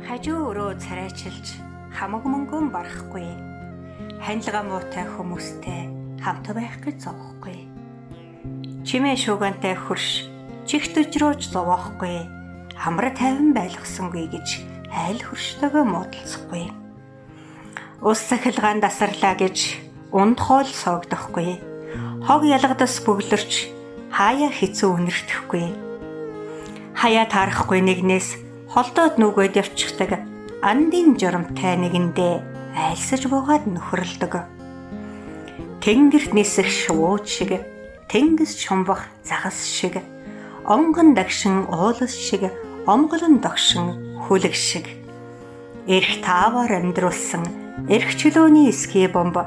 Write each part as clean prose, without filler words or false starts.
Хажуу өрөө царайчилж хамаг мөнгөн барахгүй. Ханилга муутай хүмүүстэй хамт байх гэж зовхгүй. Чимээ шуугантай хөрш чихт өжрөөж зовоохгүй. Хамар тайван байлгасангүй гэж айл хөршлөгөө муудалцахгүй. Ус сахилгаан дасарлаа гэж унд хоол соогдохгүй. Хог ялгадас бүглэрч хаяа хэцүү үнэртэхгүй. Хаяа таарахгүй нэгнээс холдоод нүгэд явчихдаг андын жоромтой нэгэндээ айлсаж буугаад нөхөрлөдөг. Тэнгэрт нисэх шууд шиг, тэнгис шумбах загас шиг, онгон дагшин уулас шиг, омголон догшин хүлэг шиг. Эрх таавар амьдруулсан эрх чөлөөний эсхий бомб,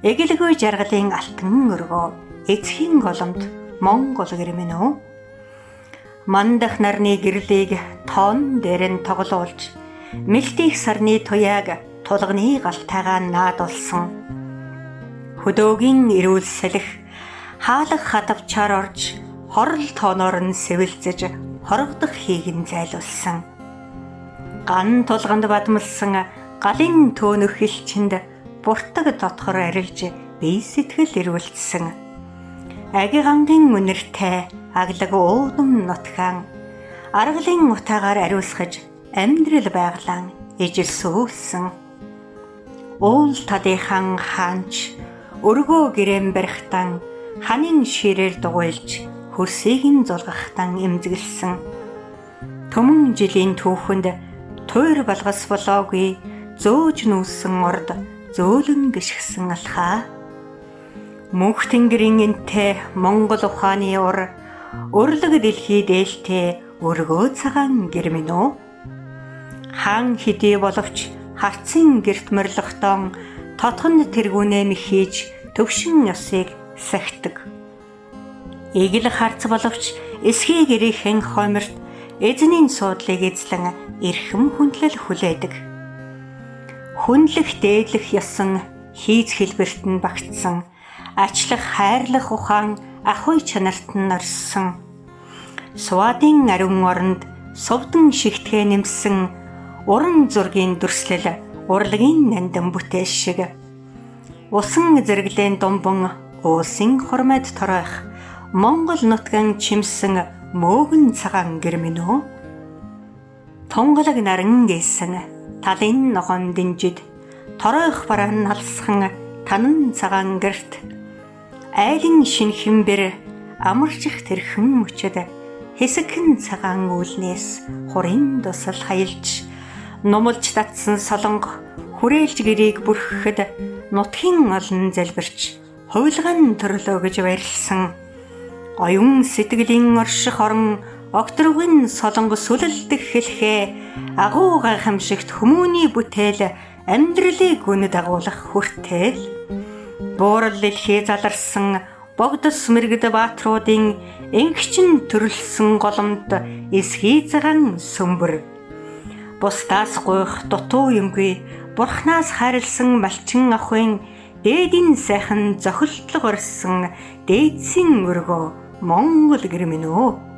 эгэлгүй жаргалын алтан өргөө, эцгийн голомт Монгол гэрмэн үү? Мандах нарны гэрлийг тоон дээр нь тоглуулж, мэлтих сарны туяаг тулганы галтайгаа наадулсан. Хөдөөгийн эрүүл салхи хаалга хатавчаар орж, хорл тооноор нь сэвэлзэж, хорогдох хийгэн зайлуулсан. Ган тулганд бадмалсан галын төөнөх хилчинд буртаг дотхор арилж, бие сэтгэл эрүүлсэн. Аги гангийн үнэртэй аглаг уудам нутгаан аргалын утаагаар ариусгаж амьдрал байглаан ижил сөөсөн. Уул тадынхан хаанч өргөө гэрэм барихтан ханин ширээр дугуйлж хөрсийг нь зулгахтан эмзэглсэн. Төмөн жилийн түүхэнд туйр балгас болоогүй зөөж нүүсэн орд зөөлөн гიშгсэн алхаа. Мөнх тэнгэрийн энтэй Монгол ухааны ур өрлөг дэлхий дээлтэй өргөө цагаан гэрмэн үү? Хаан хэдий боловч харцын гэрт морилготон тотхон тэргүүнээ мхийж төвшин ёсыг сахидаг. Игэл харц боловч эсхий гэрийн хойморт эзний суудлыг эзлэн эрхэм хүндлэл хүлээдэг. Хүнлэх дээдлэх ёсон хийц хэлбэрт нь багтсан ачлах хайрлах ухаан ахуй чанарт нь орсон. Суадын ариун оронд сувдан шигтгэ нэмсэн уран зургийн дүрслэл урлагийн нандин бүтээл шиг. Усан зэрэглэн думбан уусын хормойд торойх Монгол нутгийн чимсэн мөөгөн цагаан гэрмэн үү? Тунгалаг наран гээсэн талын ногоон динжид торойх бараан алсхан танан цагаан гэрт айлын шинхэмбэр амарчих тэрхэн мөчөд хэсэгхэн цагаан үүлнээс хурын дусал хаялж нумалж татсан солонго хүрээлж гэрийг бүрхэхэд нутгийн олон залбирч хуйлган төрлөө гэж баярлсан. Оюун сэтгэлийн орших орон огторгын солонго сүлэлдэх хэлхээ агуу гайхамшигт хүмүүний бүтээл амьдралыг үнэ дагуулах хүртэл буурал дэлхий заларсан богдос мэрэгд баатруудын энгчин төрөлсөн голомт эсхий цагаан сөмбөр. Бусдаас гуйх дутуу юмгүй бурхнаас хайрлсан малчин ахуйн дээдийн сайхан зохилтлог орсон дээдсийн өргөө Монгол гэрмэн үү?